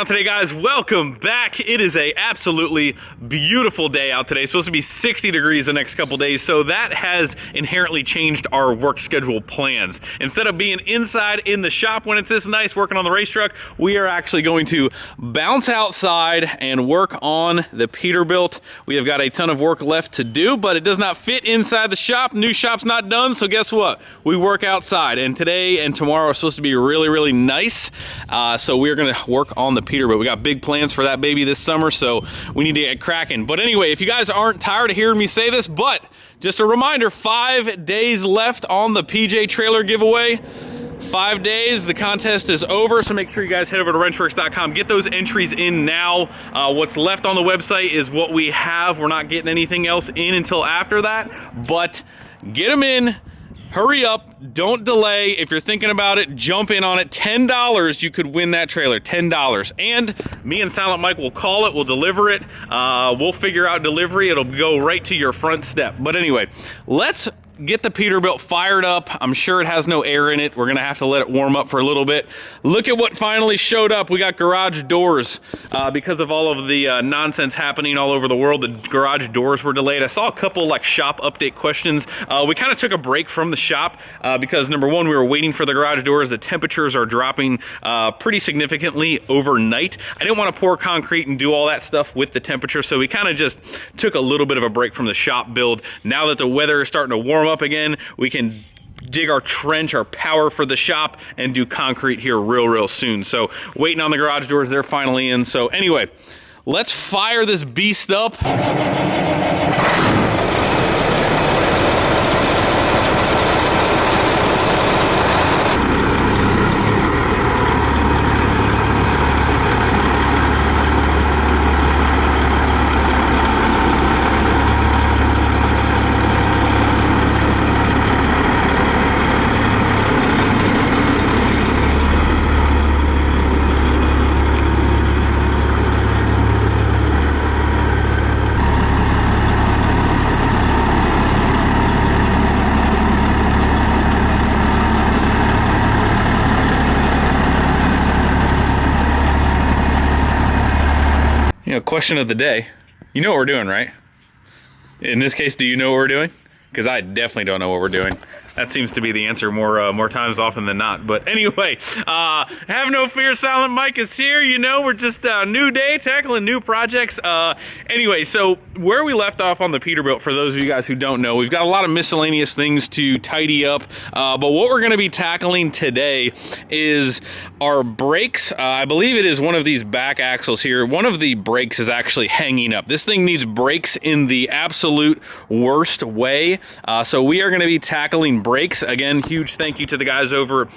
on today, guys? Welcome back. It is a absolutely beautiful day out today. It's supposed to be 60 degrees the next couple days, so that has inherently changed our work schedule plans. Instead of being inside in the shop when it's this nice working on the race truck, we are actually going to bounce outside and work on the Peterbilt. We have got a ton of work left to do, but it does not fit inside the shop. New shop's not done, so guess what? We work outside, and today and tomorrow are supposed to be really nice. So we're gonna work on the Peterbilt. We got big plans for that baby this summer, so we need to get cracking. But anyway, if you guys aren't tired of hearing me say this, but just a reminder, 5 days left on the PJ trailer giveaway. 5 days, the contest is over, so make sure you guys head over to wrenchworks.com. Get those entries in now. What's left on the website is what we have. We're not getting anything else in until after that, but get them in. Hurry up, don't delay. If you're thinking about it, jump in on it. $10, you could win that trailer, $10. And me and Silent Mike will call it, we'll deliver it. We'll figure out delivery. It'll go right to your front step. But anyway, let's get the Peterbilt fired up. I'm sure it has no air in it. We're gonna have to let it warm up for a little bit. Look at what finally showed up. We got garage doors. Because of all of the nonsense happening all over the world, the garage doors were delayed. I saw a couple like shop update questions. We kind of took a break from the shop because number one, we were waiting for the garage doors. The temperatures are dropping pretty significantly overnight. I didn't want to pour concrete and do all that stuff with the temperature, so we kind of just took a little bit of a break from the shop build. Now that the weather is starting to warm up again, we can dig our trench, our power for the shop, and do concrete here real soon. So waiting on the garage doors, they're finally in. So anyway, let's fire this beast up. You know, question of the day. You know what we're doing, right? In this case, do you know what we're doing? Because I definitely don't know what we're doing. That seems to be the answer more times often than not. But anyway, have no fear, Silent Mike is here. You know, we're just a new day, tackling new projects. Anyway, so where we left off on the Peterbilt, for those of you guys who don't know, we've got a lot of miscellaneous things to tidy up. But what we're going to be tackling today is our brakes. I believe it is one of these back axles here. One of the brakes is actually hanging up. This thing needs brakes in the absolute worst way. So we are going to be tackling brakes. Again, huge thank you to the guys over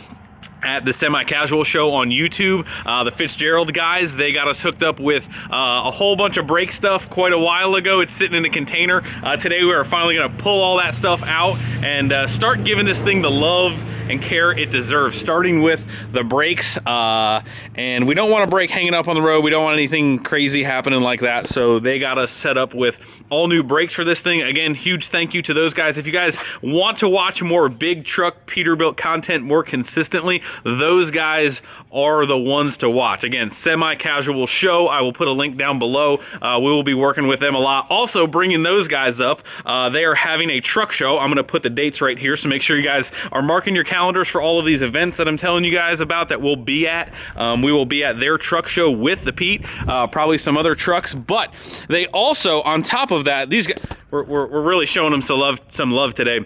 at the Semi-Casual Show on YouTube. The Fitzgerald guys, they got us hooked up with a whole bunch of brake stuff quite a while ago. It's sitting in the container. Today we are finally gonna pull all that stuff out and start giving this thing the love and care it deserves, starting with the brakes. And we don't want a brake hanging up on the road. We don't want anything crazy happening like that. So they got us set up with all new brakes for this thing. Again, huge thank you to those guys. If you guys want to watch more big truck Peterbilt content more consistently, those guys are the ones to watch. Again, Semi-Casual Show. I will put a link down below. We will be working with them a lot. Also, bringing those guys up, they are having a truck show. I'm going to put the dates right here, so make sure you guys are marking your calendars for all of these events that I'm telling you guys about that we'll be at. We will be at their truck show with the Pete, probably some other trucks, but they also, on top of that, these guys, we're really showing them some love today.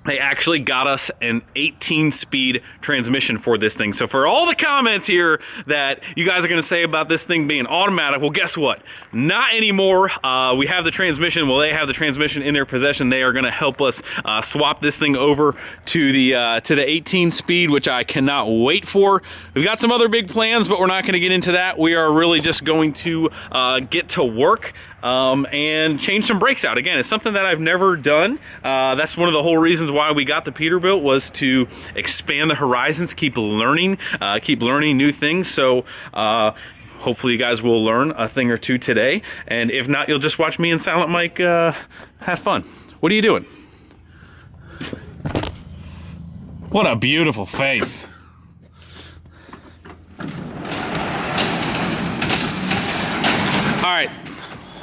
They actually got us an 18-speed transmission for this thing. So for all the comments here that you guys are going to say about this thing being automatic, well, guess what? Not anymore. We have the transmission. Well, they have the transmission in their possession. They are going to help us swap this thing over to the 18-speed, which I cannot wait for. We've got some other big plans, but we're not going to get into that. We are really just going to get to work and change some brakes out. Again, it's something that I've never done. That's one of the whole reasons why we got the Peterbilt, was to expand the horizons, keep learning new things. So hopefully you guys will learn a thing or two today, and if not, you'll just watch me and Silent Mike have fun. What are you doing? What a beautiful face. right,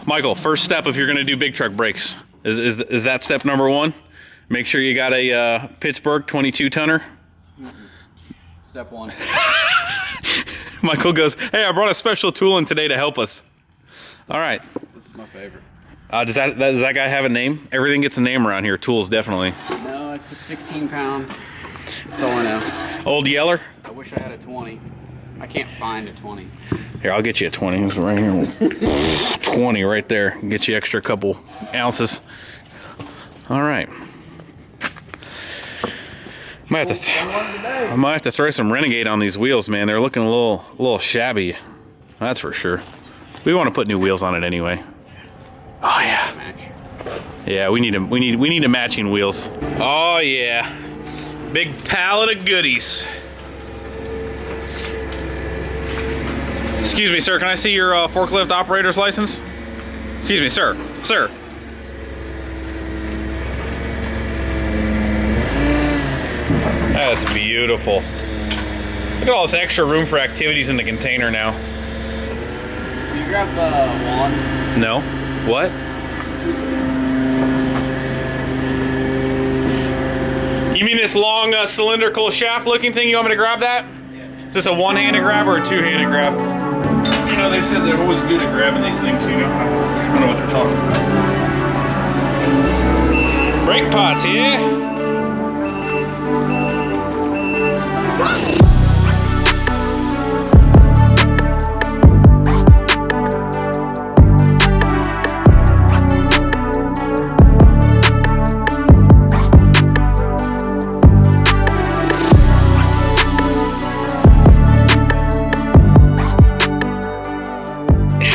Michael, first step if you're going to do big truck brakes, is that step number 1? Make sure you got a Pittsburgh 22 tonner. Step 1. Michael goes, hey, I brought a special tool in today to help us. All right. This is my favorite. Does that guy have a name? Everything gets a name around here. Tools, definitely. No, it's a 16 pound. That's all I know. Old Yeller? I wish I had a 20. I can't find a 20. Here, I'll get you a 20. It's right here. 20 right there. Get you extra couple ounces. All right. I might have to throw some Renegade on these wheels, man. They're looking a little shabby. That's for sure. We want to put new wheels on it anyway. Oh yeah. Yeah, we need a matching wheels. Oh yeah. Big pallet of goodies. Excuse me, sir. Can I see your forklift operator's license? Excuse me, sir. Sir. That's beautiful. Look at all this extra room for activities in the container now. Can you grab the wand? No. What? You mean this long cylindrical shaft looking thing? You want me to grab that? Yeah. Is this a one-handed grab or a two-handed grab? You know, they said they're always good at grabbing these things, you know. I don't know what they're talking about. Brake pots here.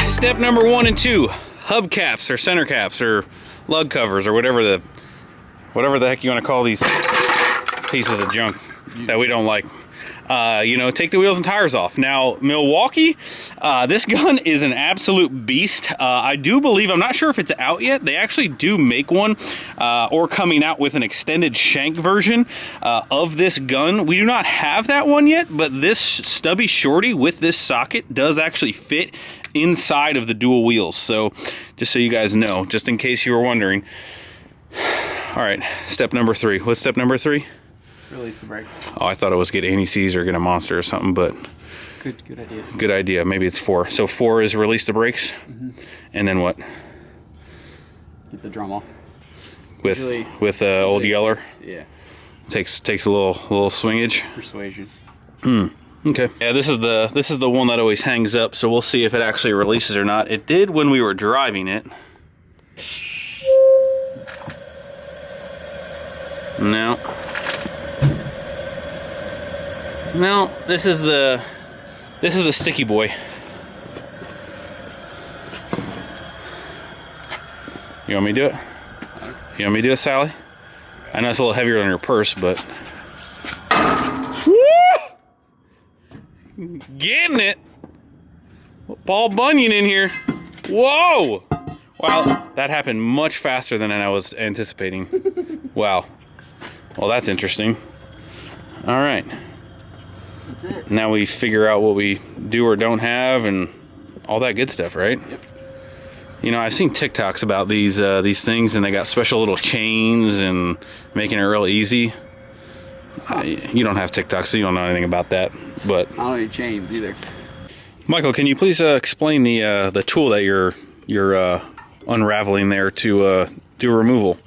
Step number 1 and 2, hubcaps or center caps or lug covers or whatever the heck you want to call these pieces of junk that we don't like. You know, take the wheels and tires off. Now, Milwaukee, this gun is an absolute beast. I do believe, I'm not sure if it's out yet, they actually do make one or coming out with an extended shank version of this gun. We do not have that one yet, but this stubby shorty with this socket does actually fit inside of the dual wheels. So just so you guys know, just in case you were wondering. All right, step number 3. What's step number 3? Release the brakes. Oh, I thought it was get anti-seize or get a monster or something, but good idea. Good idea. Maybe it's 4. So 4 is release the brakes, and then what? Get the drum off. With Old Yeller. Yeah. Takes a little swingage. Persuasion. Okay. Yeah, this is the one that always hangs up, so we'll see if it actually releases or not. It did when we were driving it. No. No, this is the sticky boy. You want me to do it? You want me to do it, Sally? I know it's a little heavier on your purse, but woo! Getting it. Paul Bunyan in here. Whoa! Wow, that happened much faster than I was anticipating. Wow. Well, that's interesting. All right. That's it. Now we figure out what we do or don't have and all that good stuff, right? Yep. You know, I've seen TikToks about these things, and they got special little chains and making it real easy. You don't have TikTok, so you don't know anything about that. But I don't need chains either. Michael, can you please explain the tool that you're unraveling there to do removal?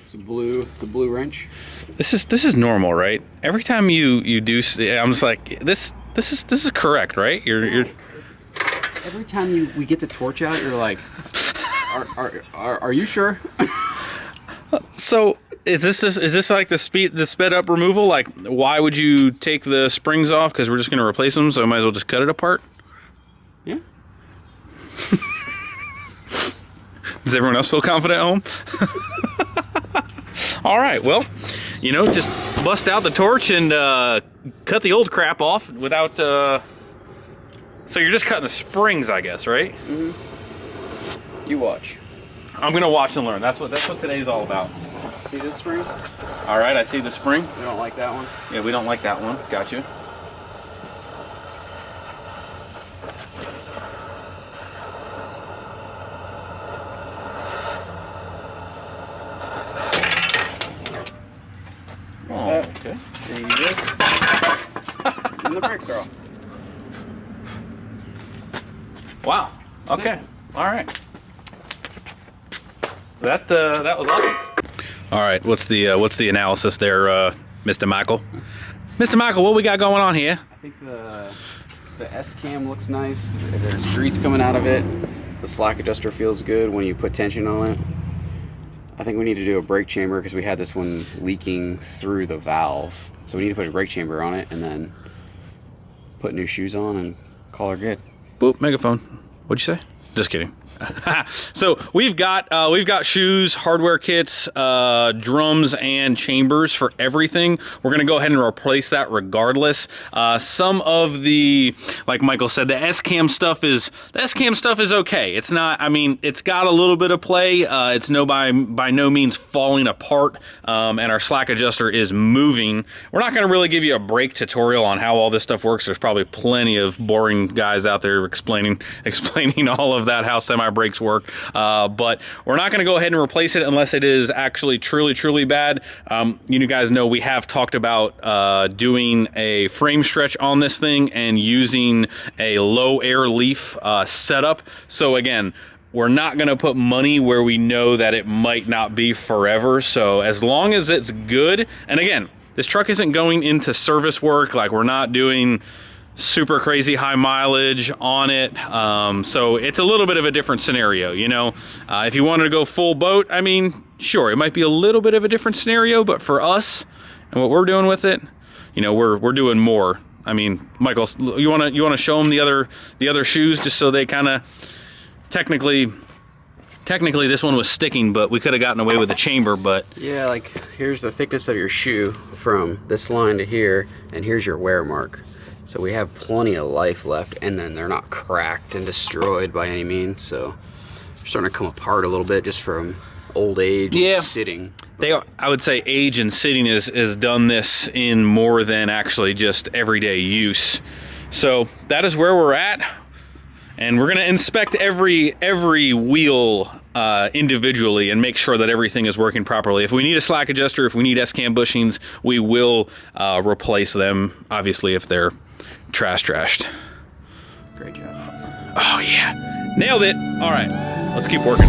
It's a blue wrench. This is normal, right? Every time you do, I'm just like, this is correct, right? You're every time we get the torch out, you're like, are you sure? So is this like the sped up removal? Like, why would you take the springs off? Because we're just going to replace them, so I might as well just cut it apart. Yeah. Does everyone else feel confident at home? All right, well, you know, just bust out the torch and cut the old crap off without... So you're just cutting the springs, I guess, right? Mm-hmm. You watch. I'm going to watch and learn. That's what today's all about. See this spring? All right, I see the spring. We don't like that one? Yeah, we don't like that one. Got you. this, and the brakes are off. Wow. Okay. All right. That was awesome. All right. What's the analysis there, Mr. Michael? Mr. Michael, what we got going on here? I think the S-cam looks nice. There's grease coming out of it. The slack adjuster feels good when you put tension on it. I think we need to do a brake chamber because we had this one leaking through the valve. So we need to put a brake chamber on it and then put new shoes on and call her good. Boop, megaphone. What'd you say? Just kidding. So we've got shoes, hardware kits, drums, and chambers for everything. We're gonna go ahead and replace that regardless. Some of the, like Michael said, the S-cam stuff is okay. It's not. I mean, it's got a little bit of play. It's by no means falling apart, and our slack adjuster is moving. We're not gonna really give you a brake tutorial on how all this stuff works. There's probably plenty of boring guys out there explaining all of that, how semi brakes work, but we're not going to go ahead and replace it unless it is actually truly bad. You guys know we have talked about doing a frame stretch on this thing and using a low air leaf setup. So again, we're not going to put money where we know that it might not be forever. So as long as it's good, and again, this truck isn't going into service work, like we're not doing super crazy high mileage on it, so it's a little bit of a different scenario, you know. If you wanted to go full boat, I mean, sure, it might be a little bit of a different scenario, but for us and what we're doing with it, you know, we're doing more. I mean, Michael, you want to show them the other shoes just so they kind of technically this one was sticking, but we could have gotten away with the chamber. But yeah, like here's the thickness of your shoe from this line to here, and here's your wear mark. So we have plenty of life left, and then they're not cracked and destroyed by any means. So they're starting to come apart a little bit just from old age and sitting. I would say age and sitting is done this in more than actually just everyday use. So that is where we're at, and we're going to inspect every wheel individually and make sure that everything is working properly. If we need a slack adjuster, if we need S-cam bushings, we will replace them, obviously, if they're trashed. Great job. Oh yeah, nailed it. All right, let's keep working.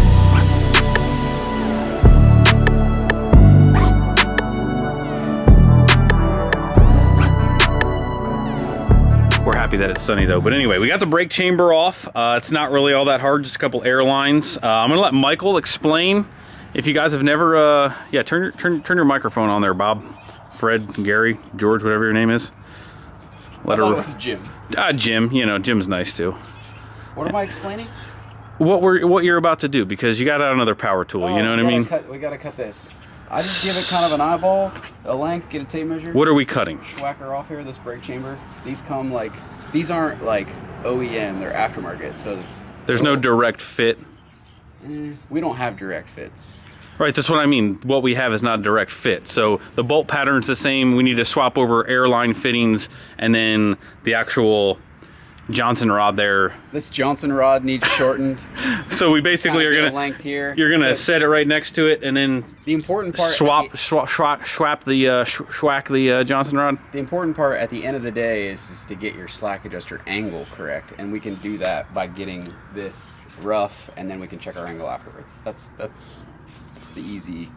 We're happy that it's sunny though. But anyway, we got the brake chamber off. It's not really all that hard, just a couple air lines. I'm gonna let Michael explain. If you guys have never, yeah, turn your microphone on there, Bob, Fred, Gary, George, whatever your name is. I thought it was Jim. Jim, you know, Jim's nice too. What am I explaining? What you're about to do, because you got another power tool, you know what I mean? We gotta cut this. I just give it kind of an eyeball, a length, get a tape measure. What are we cutting? Schwacker off here, this brake chamber. These come like, these aren't like OEM, they're aftermarket, so. There's no direct fit? We don't have direct fits. Right, that's what I mean. What we have is not a direct fit. So the bolt pattern's the same. We need to swap over airline fittings, and then the actual Johnson rod there. This Johnson rod needs shortened. So we basically are gonna length here. You're gonna set it right next to it, and then the important part schwack the Johnson rod. The important part at the end of the day is to get your slack adjuster angle correct, and we can do that by getting this rough, and then we can check our angle afterwards. That's the easy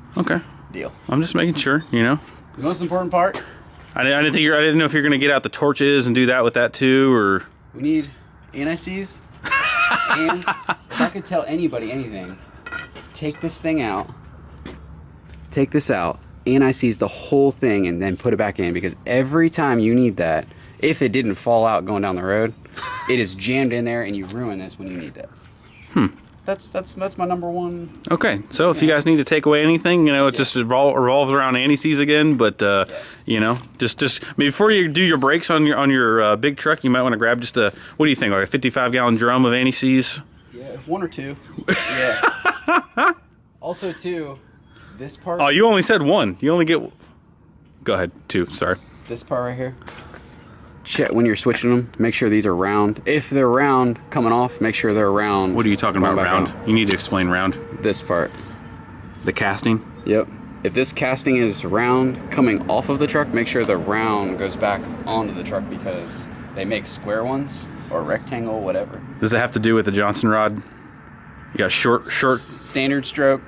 deal. I'm just making sure, you know. The most important part. I didn't know if you're gonna get out the torches and do that with that too, or. We need anti-seize, and if I could tell anybody anything, take this thing out, take this out, anti-seize the whole thing, and then put it back in, because every time you need that, if it didn't fall out going down the road, it is jammed in there, and you ruin this when you need that. That's my number one. Okay, so if you guys need to take away anything, you know, it just revolves around anti-seize again. But you know, just before you do your brakes on your big truck, you might want to grab just a, what do you think, like a 55-gallon drum of anti-seize? Yeah, 1 or 2. Yeah. Also, too, this part. Oh, you only said 1. You only get. Go ahead, 2. Sorry. This part right here. Check when you're switching them, make sure these are round. If they're round coming off, make sure they're round. What are you talking about, round? You need to explain round. This part. The casting? Yep. if this casting is round coming off of the truck, make sure the round goes back onto the truck because they make square ones or rectangle, whatever. Does it have to do with the Johnson rod? You got short. Standard stroke,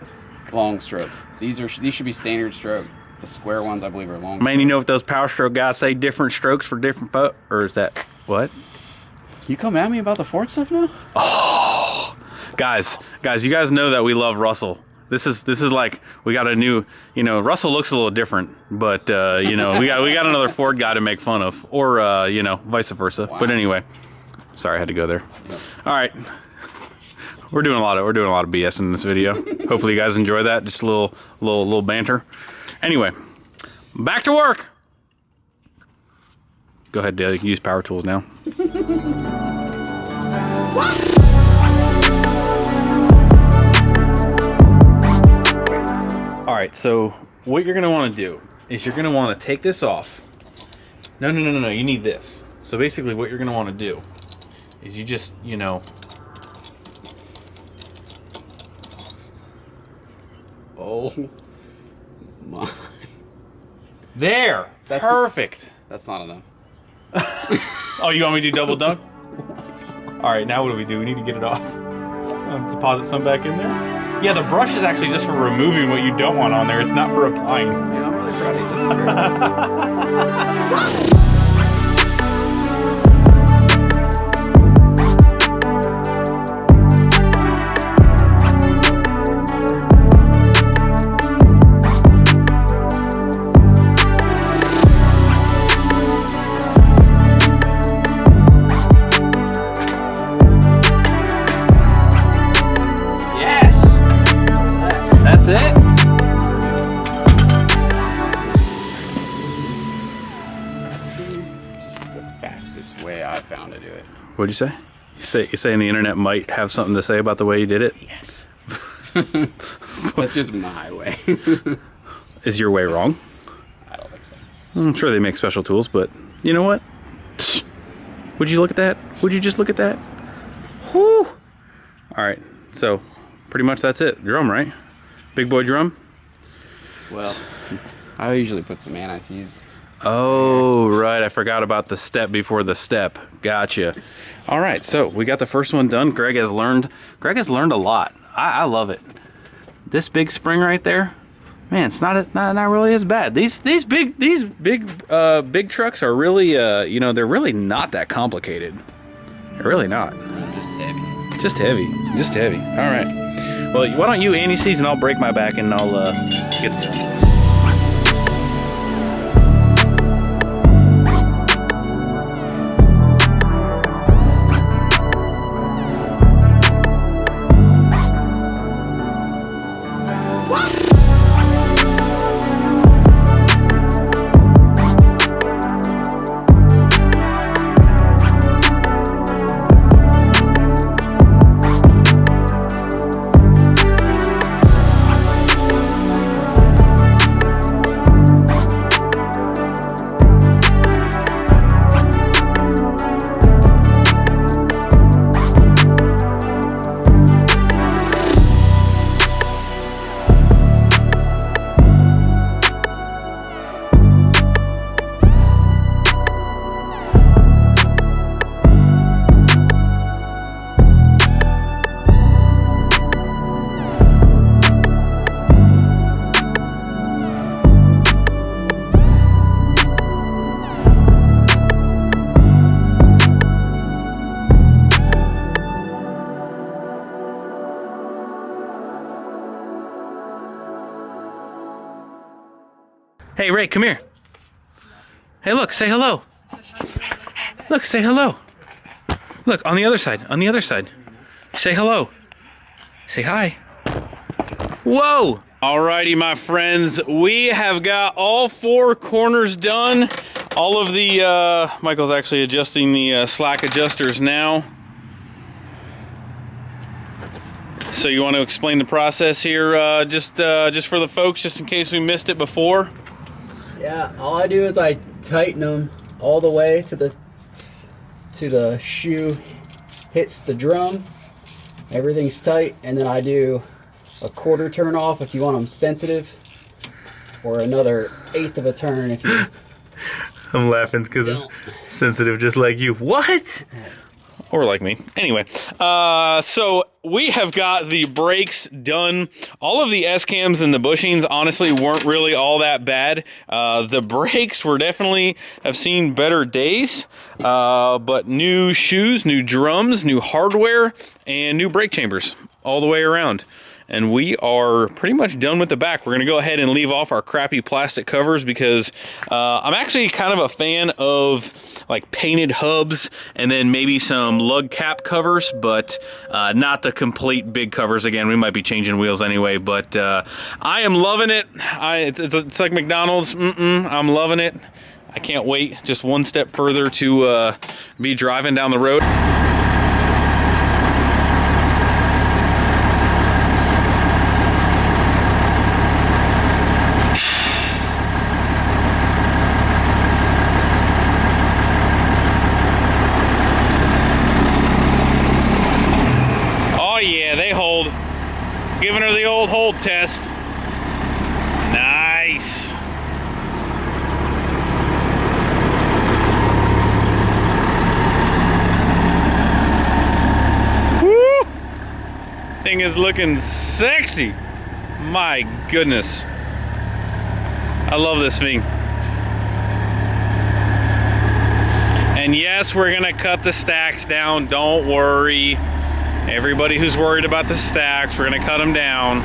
long stroke. These should be standard stroke. The square ones, I believe, are long. Man, you know what those power stroke guys say? Different strokes for different folk, or is that what? You come at me about the Ford stuff now? Oh, guys, you guys know that we love Russell. This is like we got a new, you know, Russell looks a little different, but you know, we got another Ford guy to make fun of, or you know, vice versa. Wow. But anyway, sorry I had to go there. Yep. All right, we're doing a lot of BS in this video. Hopefully you guys enjoy that. Just a little banter. Anyway, back to work. Go ahead, Dale. You can use power tools now. All right, so what you're gonna want to do is you're gonna want to take this off. No, you need this. So basically what you're gonna want to do is you just, you know, oh my. There, perfect. That's not enough. Oh, you want me to do double dunk? All right, now what do? We need to get it off. Deposit some back in there. Yeah, the brush is actually just for removing what you don't want on there. It's not for applying. Yeah, I'm really proud of you. This is great. That's it? Just the fastest way I found to do it. What'd you say? You saying the internet might have something to say about the way you did it? Yes. That's just my way. Is your way wrong? I don't think so. I'm sure they make special tools, but you know what? Would you look at that? Would you just look at that? Whew! All right, so pretty much that's it. Drum, right? Big boy drum? Well, I usually put some anti-seize. Oh, right. I forgot about the step before the step. Gotcha. All right, so we got the first one done. Greg has learned a lot. I love it. This big spring right there, man, it's not really as bad. These big trucks are really you know, they're really not that complicated. They're really not. Just heavy. Just heavy. Just heavy. All right. Well, why don't you anti-seize and I'll break my back and I'll get there. Hey, Ray, come here. Hey, look, say hello. Look, say hello. Look, on the other side, on the other side. Say hello. Say hi. Whoa! Alrighty, my friends, we have got all four corners done. All of the, Michael's actually adjusting the slack adjusters now. So you want to explain the process here, just for the folks, just in case we missed it before? Yeah, all I do is I tighten them all the way to the shoe hits the drum. Everything's tight, and then I do a quarter turn off if you want them sensitive. or another 1/8 of a turn if you... I'm laughing because it's sensitive just like you. What? Or like me. Anyway, so we have got the brakes done. All of the S-cams and the bushings honestly weren't really all that bad. The brakes were definitely have seen better days, but new shoes, new drums, new hardware, and new brake chambers all the way around. And we are pretty much done with the back. We're going to go ahead and leave off our crappy plastic covers because I'm actually kind of a fan of like painted hubs and then maybe some lug cap covers, but not the complete big covers. Again, we might be changing wheels anyway, but I am loving it. It's like McDonald's. I'm loving it. I can't wait just one step further to be driving down the road. Giving her the old hold test. Nice. Woo! Thing is looking sexy. My goodness. I love this thing. And yes, we're gonna cut the stacks down, don't worry. Everybody who's worried about the stacks, we're gonna cut them down.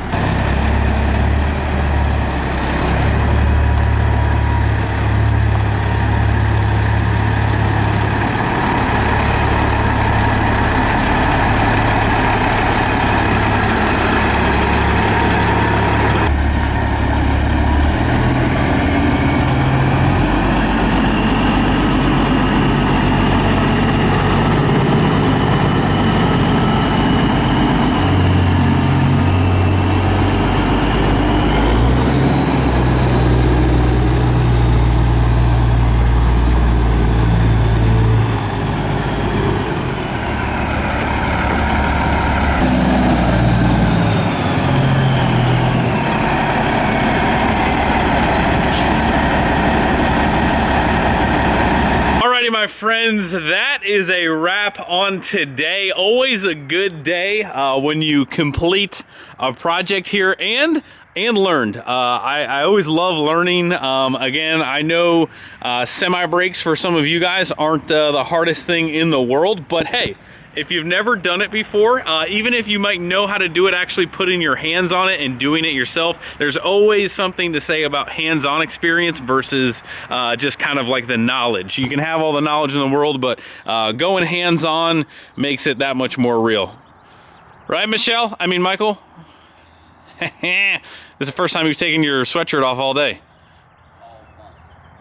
My friends, that is a wrap on today. Always a good day when you complete a project here and learned. I always love learning. Again, I know semi brakes for some of you guys aren't the hardest thing in the world, but hey, if you've never done it before, even if you might know how to do it, actually putting your hands on it and doing it yourself, there's always something to say about hands-on experience versus just kind of like the knowledge. You can have all the knowledge in the world, but going hands-on makes it that much more real. Right, Michelle? I mean, Michael? This is the first time you've taken your sweatshirt off all day.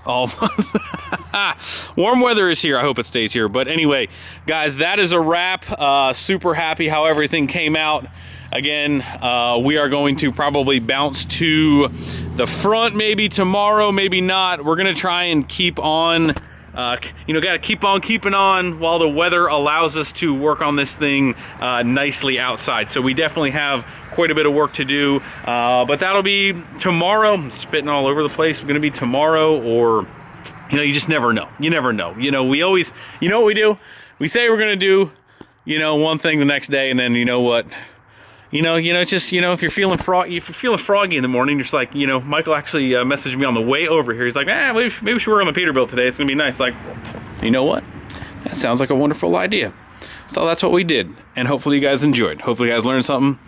All month. Warm weather is here. I hope it stays here. But anyway, guys, that is a wrap. Super happy how everything came out. Again, we are going to probably bounce to the front maybe tomorrow, maybe not. We're going to try and keep on, got to keep on keeping on while the weather allows us to work on this thing nicely outside. So we definitely have quite a bit of work to do, but that'll be tomorrow. I'm spitting all over the place. It's going to be tomorrow, or you just never know. You never know. We always, what we do? We say we're going to do, one thing the newe day, and then you know what? Just if you're feeling froggy in the morning, you're just like, Michael actually messaged me on the way over here. He's like, maybe we should work on the Peterbilt today. It's gonna be nice. Like, you know what? That sounds like a wonderful idea. So that's what we did, and hopefully you guys enjoyed. Hopefully you guys learned something.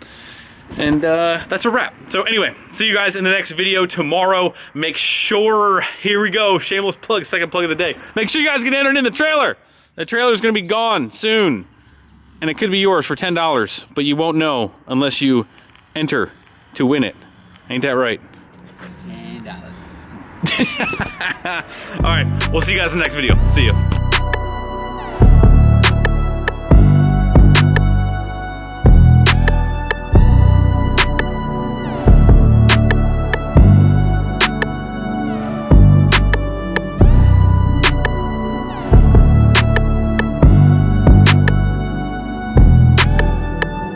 And that's a wrap. So anyway, see you guys in the next video tomorrow. Make sure, here we go, shameless plug, second plug of the day. Make sure you guys get entered in the trailer. The trailer's gonna be gone soon. And it could be yours for $10, but you won't know unless you enter to win it. Ain't that right? $10. All right, we'll see you guys in the next video. See you.